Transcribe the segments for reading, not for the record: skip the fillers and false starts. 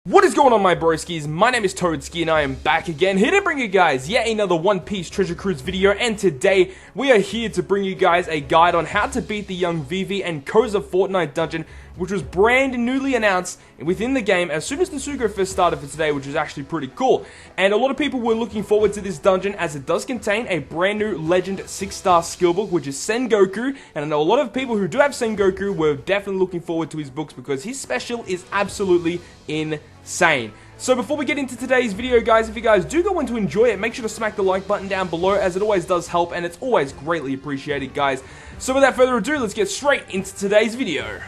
What is going on, my broskiis? My name is Toadski and I am back again, here to bring you guys yet another One Piece Treasure Cruise video, and today we are here to bring you guys a guide on how to beat the young VIVI and Koza Fortnite dungeon, which was brand newly announced within the game as soon as the Sugo Fest started for today, which is actually pretty cool. And a lot of people were looking forward to this dungeon as it does contain a brand new Legend 6-star skill book, which is Sengoku, and I know a lot of people who do have Sengoku were definitely looking forward to his books because his special is absolutely insane. So before we get into today's video, guys, if you guys do go on to enjoy it, make sure to smack the like button down below, as it always does help and it's always greatly appreciated, guys. So without further ado, let's get straight into today's video.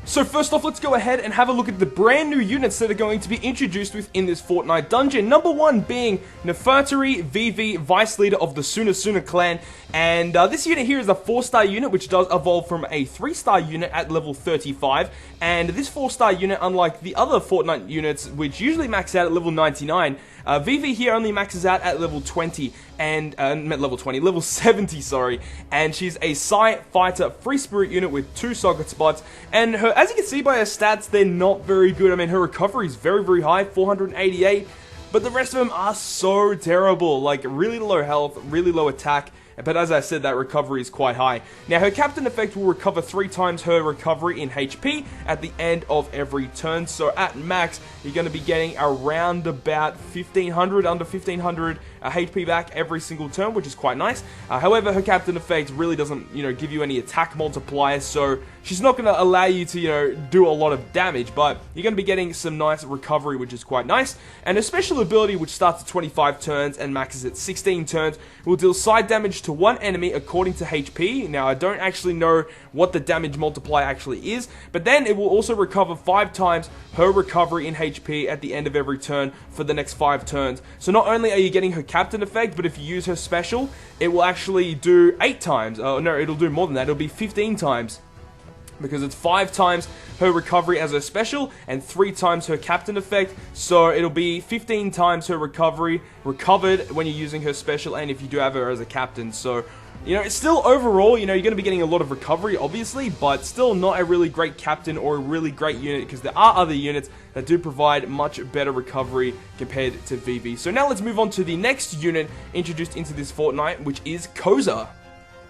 So first off, let's go ahead and have a look at the brand new units that are going to be introduced within this Fortnite dungeon. Number one being Nefertari, VIVI, Vice Leader of the Suna clan. And this unit here is a 4-star unit, which does evolve from a 3-star unit at level 35. And this 4-star unit, unlike the other Fortnite units, which usually max out at level 99, VIVI here only maxes out at level 20, and, level 70, sorry, and she's a Psi Fighter Free Spirit unit with 2 socket spots, and her, as you can see by her stats, they're not very good. I mean, her recovery is very, very high, 488, but the rest of them are so terrible, like really low health, really low attack. But as I said, that recovery is quite high. Now, her captain effect will recover 3 times her recovery in HP at the end of every turn. So at max, you're going to be getting around about 1500, under 1500 HP back every single turn, which is quite nice. However, her captain effect really doesn't, give you any attack multipliers, so she's not going to allow you to, do a lot of damage, but you're going to be getting some nice recovery, which is quite nice. And her special ability, which starts at 25 turns and maxes at 16 turns, will deal side damage to one enemy according to HP. Now, I don't actually know what the damage multiplier actually is, but then it will also recover 5 times her recovery in HP at the end of every turn for the next 5 turns. So not only are you getting her captain effect, but if you use her special, it will actually do 8 times. No, it'll do more than that. It'll be 15 times. Because it's 5 times her recovery as her special and 3 times her captain effect, so it'll be 15 times her recovery recovered when you're using her special, and if you do have her as a captain. So, it's still overall, you're going to be getting a lot of recovery, obviously, but still not a really great captain or a really great unit, because there are other units that do provide much better recovery compared to VIVI. So now let's move on to the next unit introduced into this Fortnite, which is Koza.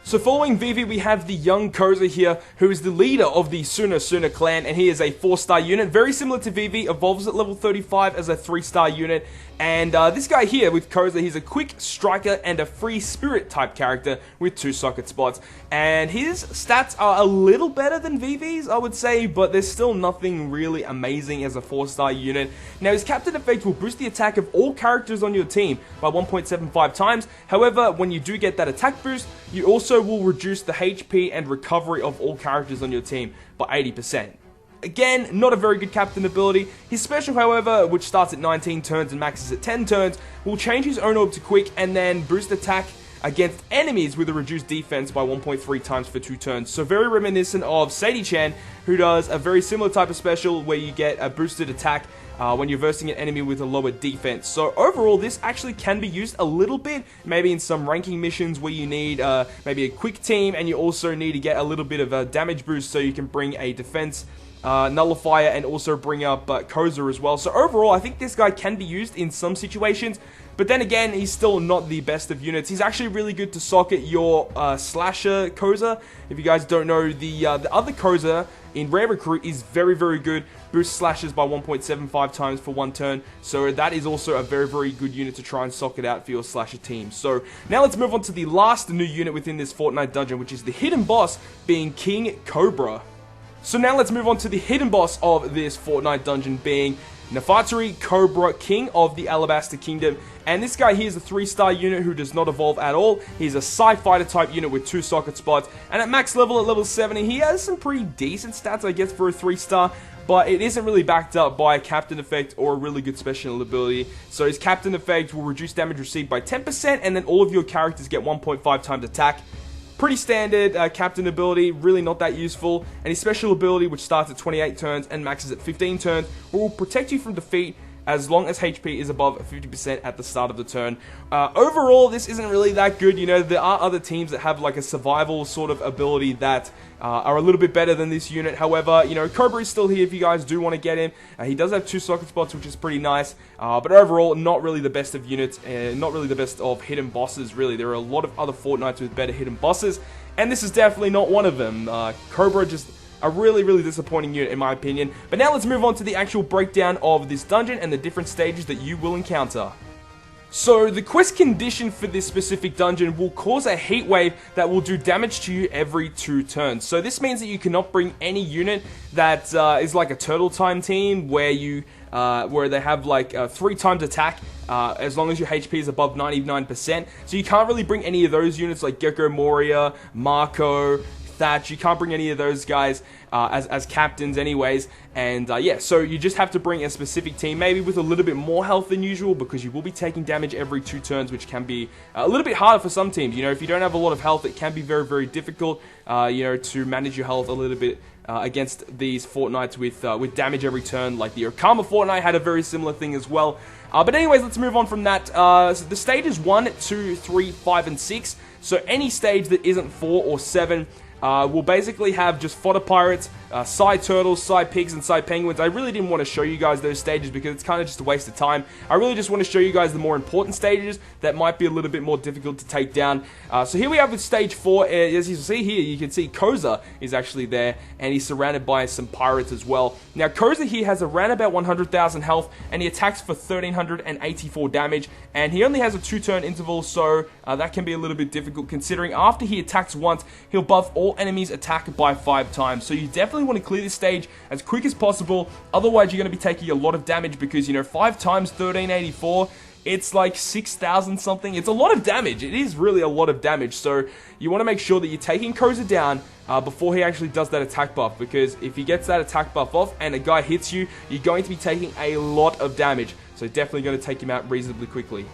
So following VIVI, we have the young Koza here, who is the leader of the Suna clan, and he is a 4-star unit, very similar to VIVI, evolves at level 35 as a 3-star unit, and this guy here with Koza, he's a quick striker and a free spirit type character with 2 socket spots, and his stats are a little better than VIVI's, I would say, but there's still nothing really amazing as a 4-star unit. Now, his captain effect will boost the attack of all characters on your team by 1.75 times, however, when you do get that attack boost, you also will reduce the HP and recovery of all characters on your team by 80%. Again, not a very good captain ability. His special, however, which starts at 19 turns and maxes at 10 turns, will change his own orb to quick and then boost attack against enemies with a reduced defense by 1.3 times for 2 turns. So very reminiscent of Sadie-chan, who does a very similar type of special where you get a boosted attack when you're versing an enemy with a lower defense. So overall, this actually can be used a little bit, maybe in some ranking missions where you need maybe a quick team, and you also need to get a little bit of a damage boost so you can bring a defense nullifier and also bring up Koza as well. So overall, I think this guy can be used in some situations, but then again, he's still not the best of units. He's actually really good to socket your slasher Koza. If you guys don't know, the other Koza in Rare Recruit is very, very good. Boosts slashes by 1.75 times for 1 turn. So that is also a very, very good unit to try and socket out for your slasher team. So now let's move on to the last new unit within this Fortnite dungeon, which is the hidden boss, being King Cobra. So now let's move on to the hidden boss of this Fortnite dungeon, being Nefertari Cobra, King of the Alabaster Kingdom. And this guy here is a 3-star unit who does not evolve at all. He's a Psi Fighter type unit with 2 socket spots. And at max level, at level 70, he has some pretty decent stats, I guess, for a 3-star. But it isn't really backed up by a captain effect or a really good special ability. So his captain effect will reduce damage received by 10%, and then all of your characters get 1.5 times attack. Pretty standard captain ability, really not that useful. And his special ability, which starts at 28 turns and maxes at 15 turns, will protect you from defeat as long as HP is above 50% at the start of the turn. Overall, this isn't really that good. You know, there are other teams that have like a survival sort of ability that are a little bit better than this unit. However, you know, Cobra is still here if you guys do want to get him. He does have 2 socket spots, which is pretty nice. But overall, not really the best of units, not really the best of hidden bosses, really. There are a lot of other Fortnites with better hidden bosses, and this is definitely not one of them. Cobra just a really, really disappointing unit in my opinion. But now let's move on to the actual breakdown of this dungeon and the different stages that you will encounter. So, the quest condition for this specific dungeon will cause a heat wave that will do damage to you every 2 turns. So, this means that you cannot bring any unit that is like a turtle time team where you where they have like 3 times attack as long as your HP is above 99%. So, you can't really bring any of those units like Gecko Moria, Marco, Thatch. You can't bring any of those guys as captains anyways, and yeah, so you just have to bring a specific team, maybe with a little bit more health than usual, because you will be taking damage every 2 turns, which can be a little bit harder for some teams. You know, if you don't have a lot of health, it can be very, very difficult, you know, to manage your health a little bit against these Fortnites with damage every turn. Like the Okama Fortnite had a very similar thing as well. But anyways, let's move on from that. So the stages 1, 2, 3, 5, and 6. So any stage that isn't 4 or 7 we'll basically have just fodder pirates, side turtles, side pigs, and side penguins. I really didn't want to show you guys those stages because it's kind of just a waste of time. I really just want to show you guys the more important stages that might be a little bit more difficult to take down. So here we have with stage 4. As you see here, you can see Koza is actually there, and he's surrounded by some pirates as well. Now, Koza here has around about 100,000 health, and he attacks for 1,384 damage, and he only has a 2-turn interval, so that can be a little bit difficult considering after he attacks once, he'll buff all enemies attack by 5 times. So you definitely want to clear this stage as quick as possible, otherwise you're going to be taking a lot of damage because, you know, 5 times 1384, it's like 6,000 something. It's a lot of damage. It is really a lot of damage. So you want to make sure that you're taking Koza down before he actually does that attack buff, because if he gets that attack buff off and a guy hits you, you're going to be taking a lot of damage. So definitely going to take him out reasonably quickly.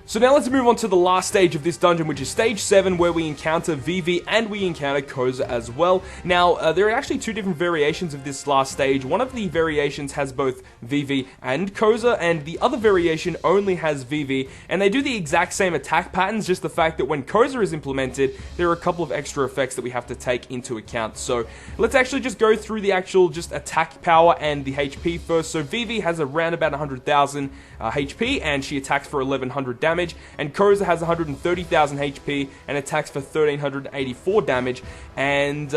So now let's move on to the last stage of this dungeon, which is stage 7, where we encounter VIVI and we encounter Koza as well. Now, there are actually 2 different variations of this last stage. One of the variations has both VIVI and Koza, and the other variation only has VIVI, and they do the exact same attack patterns, just the fact that when Koza is implemented, there are a couple of extra effects that we have to take into account. So let's actually just go through the actual just attack power and the HP first. So VIVI has around about 100,000 HP, and she attacks for 1,100 damage. And Koza has 130,000 HP and attacks for 1,384 damage. And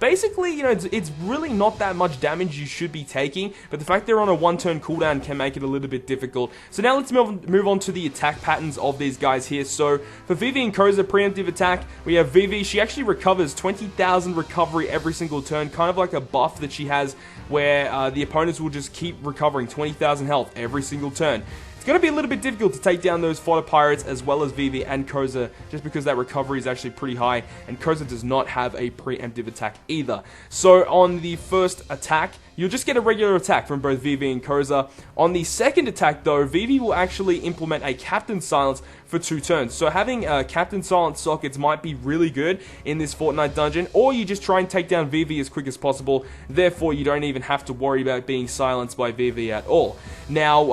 basically, you know, it's really not that much damage you should be taking, but the fact they're on a 1-turn cooldown can make it a little bit difficult. So now let's move on to the attack patterns of these guys here. So for Vivi and Koza, preemptive attack, we have Vivi. She actually recovers 20,000 recovery every single turn, kind of like a buff that she has where the opponents will just keep recovering 20,000 health every single turn. It's going to be a little bit difficult to take down those fodder pirates as well as VIVI and Koza, just because that recovery is actually pretty high, and Koza does not have a preemptive attack either. So on the first attack, you'll just get a regular attack from both VIVI and Koza. On the second attack though, VIVI will actually implement a Captain Silence for 2 turns. So having Captain Silence sockets might be really good in this Fortnite dungeon, or you just try and take down VIVI as quick as possible, therefore you don't even have to worry about being silenced by VIVI at all. Now,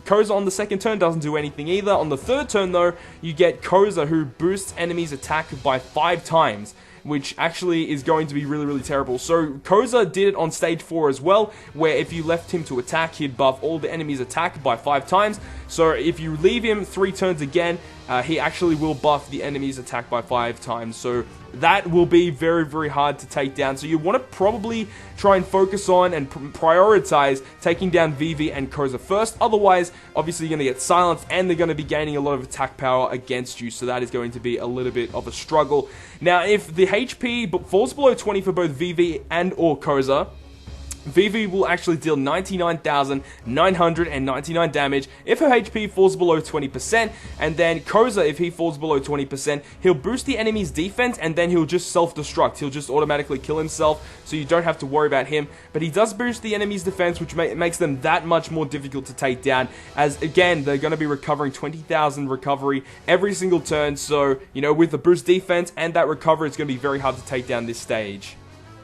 Koza on the second turn doesn't do anything either. On the third turn though, you get Koza, who boosts enemies' attack by 5 times, which actually is going to be really, really terrible. So Koza did it on stage 4 as well, where if you left him to attack, he'd buff all the enemies' attack by 5 times. So if you leave him 3 turns again, he actually will buff the enemy's attack by 5 times. So that will be very, very hard to take down. So you want to probably try and focus on and prioritize taking down VIVI and Koza first. Otherwise, obviously you're going to get silenced and they're going to be gaining a lot of attack power against you. So that is going to be a little bit of a struggle. Now, if the HP falls below 20 for both VIVI and or Koza, VIVI will actually deal 99,999 damage if her HP falls below 20%, and then Koza, if he falls below 20%, he'll boost the enemy's defense and then he'll just self-destruct. He'll just automatically kill himself, so you don't have to worry about him. But he does boost the enemy's defense, which makes them that much more difficult to take down, as again, they're going to be recovering 20,000 recovery every single turn. So, you know, with the boost defense and that recovery, it's going to be very hard to take down this stage.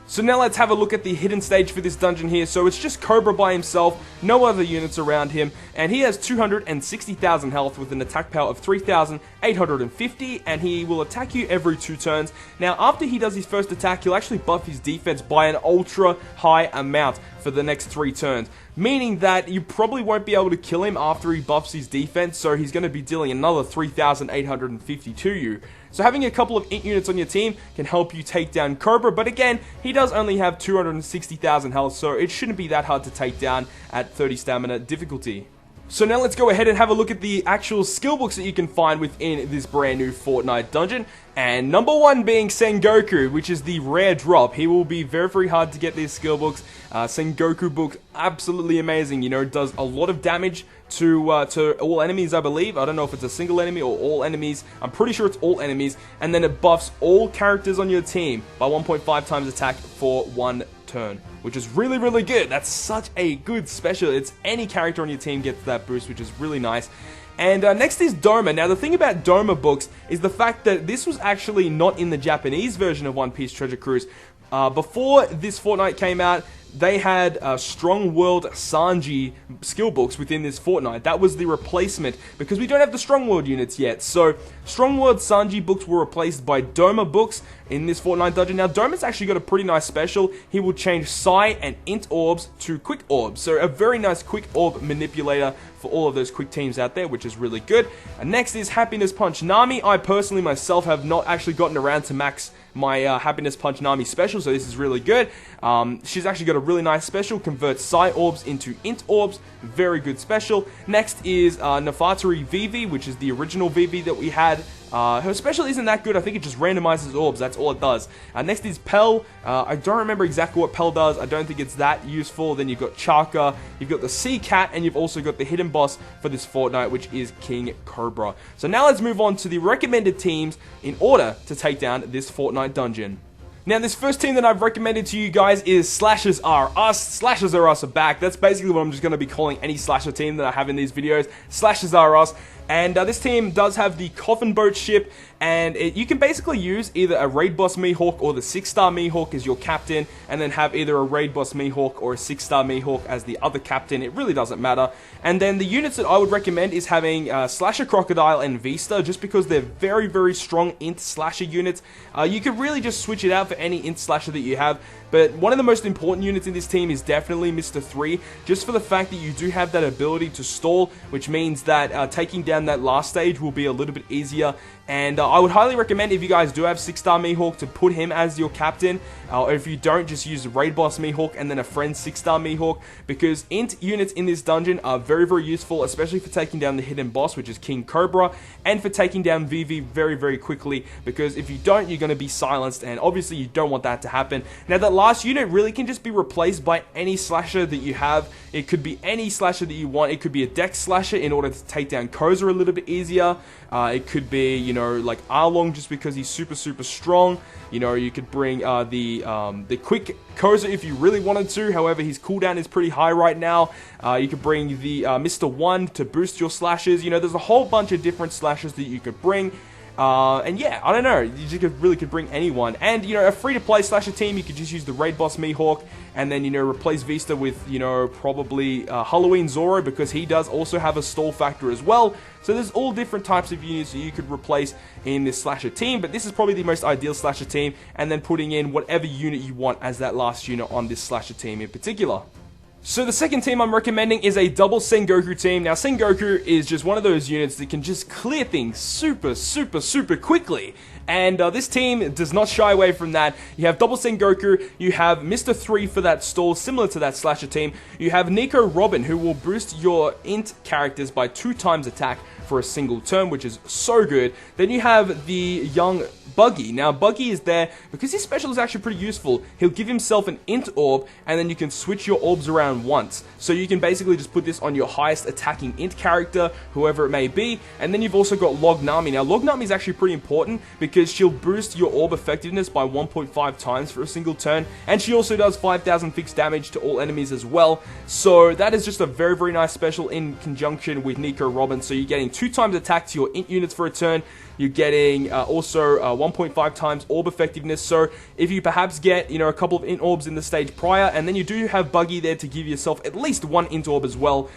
So now let's have a look at the hidden stage for this dungeon here. So it's just Cobra by himself, no other units around him, and he has 260,000 health with an attack power of 3,850, and he will attack you every 2 turns. Now after he does his first attack, he'll actually buff his defense by an ultra high amount for the next 3 turns, meaning that you probably won't be able to kill him after he buffs his defense, so he's going to be dealing another 3,850 to you. So having a couple of int units on your team can help you take down Cobra, but again, he does only have 260,000 health, so it shouldn't be that hard to take down at 30 stamina difficulty. So now let's go ahead and have a look at the actual skill books that you can find within this brand new Fortnite dungeon. And number 1 being Sengoku, which is the rare drop. He will be very, very hard to get these skill books. Sengoku book, absolutely amazing. You know, it does a lot of damage to all enemies, I believe. I don't know if it's a single enemy or all enemies. I'm pretty sure it's all enemies. And then it buffs all characters on your team by 1.5 times attack for 1 turn, which is really, really good. That's such a good special. It's any character on your team gets that boost, which is really nice. And next is Doma. Now the thing about Doma books is the fact that this was actually not in the Japanese version of One Piece Treasure Cruise. Before this Fortnite came out, they had Strong World Sanji skill books within this Fortnite. That was the replacement, because we don't have the Strong World units yet. So Strong World Sanji books were replaced by Doma books in this Fortnite dungeon. Now Doma's actually got a pretty nice special. He will change Psi and Int orbs to Quick orbs. So a very nice Quick orb manipulator for all of those quick teams out there, which is really good. And next is Happiness Punch Nami. I personally myself have not actually gotten around to max my Happiness Punch Nami special, so this is really good. She's actually got a really nice special, converts Psi orbs into Int orbs, very good special. Next is Nefertari VIVI, which is the original VIVI that we had. Her special isn't that good. I think it just randomizes orbs. That's all it does. Next is Pell. I don't remember exactly what Pell does. I don't think it's that useful. Then you've got Chaka, you've got the Sea Cat, and you've also got the hidden boss for this Fortnite, which is King Cobra. So now let's move on to the recommended teams in order to take down this Fortnite dungeon. Now, this first team that I've recommended to you guys is Slashers Are Us. Slashers Are Us are back. That's basically what I'm just going to be calling any slasher team that I have in these videos. Slashers Are Us. And this team does have the Coffin Boat ship, and you can basically use either a Raid Boss Mihawk or the 6-star Mihawk as your captain, and then have either a Raid Boss Mihawk or a 6-star Mihawk as the other captain. It really doesn't matter. And then the units that I would recommend is having Slasher Crocodile and Vista, just because they're very, very strong int slasher units. You could really just switch it out for any int slasher that you have. But one of the most important units in this team is definitely Mr. 3, just for the fact that you do have that ability to stall, which means that taking down that last stage will be a little bit easier. And I would highly recommend, if you guys do have 6-star Mihawk, to put him as your captain. Or if you don't, just use Raid Boss Mihawk and then a friend 6-star Mihawk, because int units in this dungeon are very, very useful, especially for taking down the hidden boss, which is King Cobra, and for taking down VIVI very, very quickly, because if you don't, you're going to be silenced, and obviously you don't want that to happen. Now, that last unit really can just be replaced by any slasher that you have. It could be any slasher that you want. It could be a Dex slasher in order to take down Koza a little bit easier. It could be, you know, like Arlong, just because he's super, super strong. You know, you could bring the quick Koza if you really wanted to. However, his cooldown is pretty high right now. You could bring the Mr. 1 to boost your slashes. You know, there's a whole bunch of different slashes that you could bring. And yeah, I don't know, you just really could bring anyone. And, you know, a free-to-play slasher team, you could just use the Raid Boss Mihawk, and then, you know, replace Vista with, you know, probably Halloween Zoro, because he does also have a stall factor as well. So there's all different types of units that you could replace in this slasher team, but this is probably the most ideal slasher team, and then putting in whatever unit you want as that last unit on this slasher team in particular. So the second team I'm recommending is a double Sengoku team. Now, Sengoku is just one of those units that can just clear things super, super, super quickly. And this team does not shy away from that. You have double Sengoku, you have Mr. 3 for that stall, similar to that slasher team. You have Nico Robin, who will boost your int characters by 2 times attack for a single turn, which is so good. Then you have the young Buggy. Now, Buggy is there because his special is actually pretty useful. He'll give himself an int orb, and then you can switch your orbs around once. So you can basically just put this on your highest attacking int character, whoever it may be. And then you've also got Log Nami. Now, Log Nami is actually pretty important because she'll boost your orb effectiveness by 1.5 times for a single turn, and she also does 5,000 fixed damage to all enemies as well. So that is just a very, very nice special in conjunction with Nico Robin. So you're getting 2 times attack to your int units for a turn, You're getting also 1.5 times orb effectiveness. So if you perhaps get, you know, a couple of int orbs in the stage prior, and then you do have Buggy there to give yourself at least one int orb as well,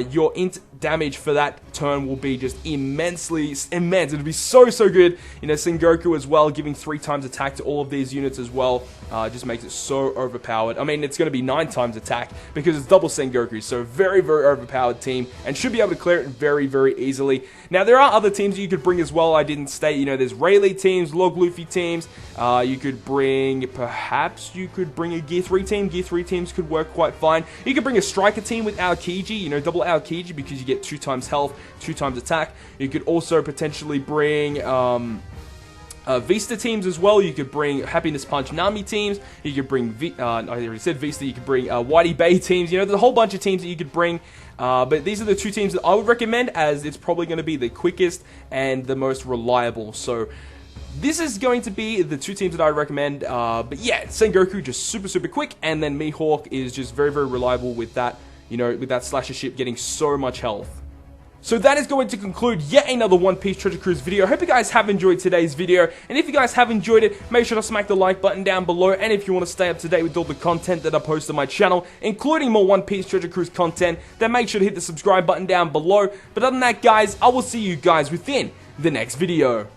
your int damage for that turn will be just immense. It'll be so good. You know, Sengoku as well, giving 3 times attack to all of these units as well, just makes it so overpowered. I mean, it's going to be 9 times attack because it's double Sengoku, so very overpowered team, and should be able to clear it very easily. Now, there are other teams you could bring as well. I didn't state, you know, there's Rayleigh teams, Log Luffy teams. You could bring, perhaps you could bring a Gear 3 team. Gear 3 teams could work quite fine. You could bring a Striker team with Aokiji, you know, double Aokiji, because you get 2 times health, 2 times attack. You could also potentially bring Vista teams as well. You could bring Happiness Punch Nami teams. You could bring, I already said Vista, you could bring Whitey Bay teams. You know, there's a whole bunch of teams that you could bring. But these are the 2 teams that I would recommend, as it's probably going to be the quickest and the most reliable. So this is going to be the 2 teams that I recommend. But yeah, Sengoku just super quick, and then Mihawk is just very reliable with that, you know, with that slasher ship getting so much health. So that is going to conclude yet another One Piece Treasure Cruise video. I hope you guys have enjoyed today's video, and if you guys have enjoyed it, make sure to smack the like button down below, and if you want to stay up to date with all the content that I post on my channel, including more One Piece Treasure Cruise content, then make sure to hit the subscribe button down below. But other than that, guys, I will see you guys within the next video.